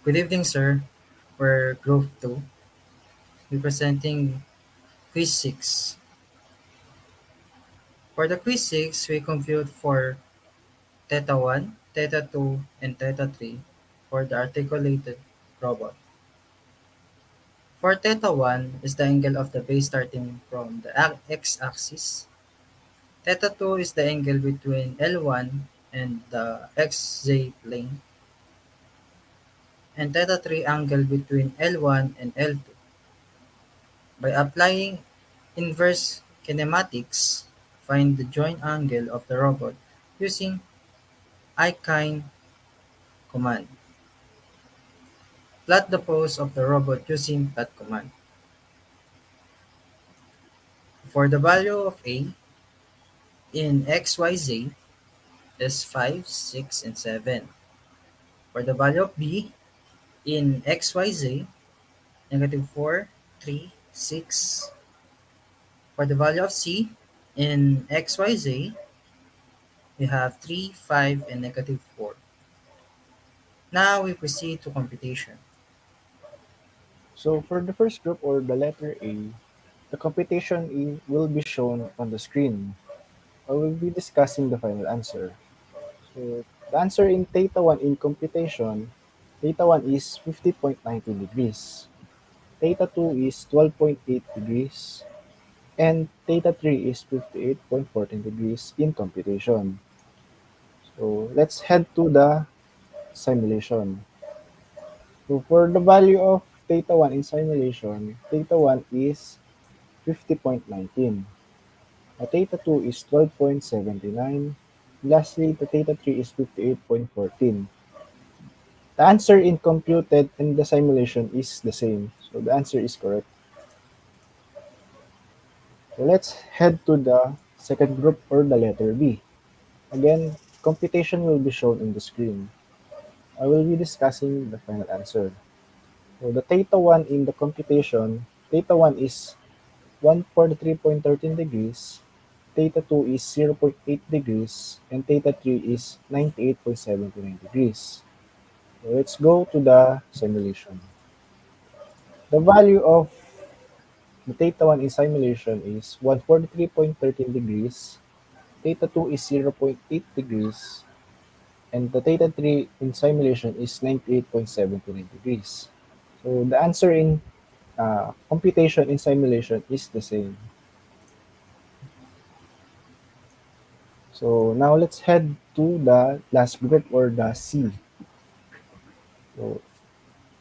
Good evening, sir. We're Group 2, representing Quiz 6. For the Quiz 6, we compute for Theta 1, Theta 2, and Theta 3 for the articulated robot. For Theta 1 is the angle of the base starting from the x-axis. Theta 2 is the angle between L1 and the xz plane. And Theta 3 angle between L1 and L2. By applying inverse kinematics, find the joint angle of the robot using Icahn command. Plot the pose of the robot using plot command. For the value of A in XYZ is 5, 6, and 7. For the value of B in XYZ, negative 4, 3, 6. For the value of C in XYZ, we have 3, 5, and negative 4. Now we proceed to computation. So for the first group or the letter A, the computation will be shown on the screen. I will be discussing the final answer. So the answer in theta 1 in computation, theta 1 is 50.90 degrees, theta 2 is 12.8 degrees, and theta 3 is 58.14 degrees in computation. So let's head to the simulation. So for the value of theta 1 in simulation, theta 1 is 50.19. The theta 2 is 12.79. Lastly, the theta 3 is 58.14. The answer in computed in the simulation is the same. So the answer is correct. So let's head to the second group or the letter B. Again, computation will be shown in the screen. I will be discussing the final answer. So the theta 1 in the computation, theta 1 is 143.13 degrees, theta 2 is 0.8 degrees, and theta 3 is 98.79 degrees. So let's go to the simulation. The value of the theta 1 in simulation is 143.13 degrees, theta 2 is 0.8 degrees, and the theta 3 in simulation is 98.79 degrees. So the answer in computation in simulation is the same. So now let's head to the last group or the C. So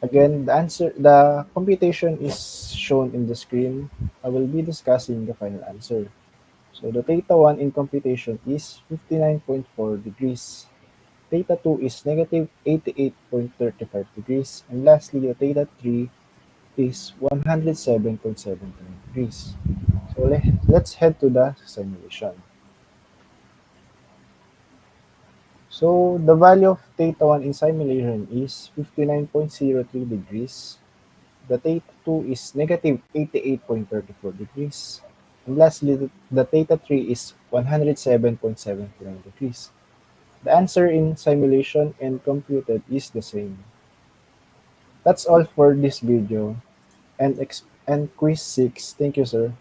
again, the computation is shown in the screen. I will be discussing the final answer. So the theta 1 in computation is 59.4 degrees. Theta 2 is negative 88.35 degrees. And lastly, the theta 3 is 107.79 degrees. So let's head to the simulation. So the value of theta 1 in simulation is 59.03 degrees. The theta 2 is negative 88.34 degrees. And lastly, the theta 3 is 107.79 degrees. The answer in simulation and computed is the same. That's all for this video and quiz 6. Thank you, sir.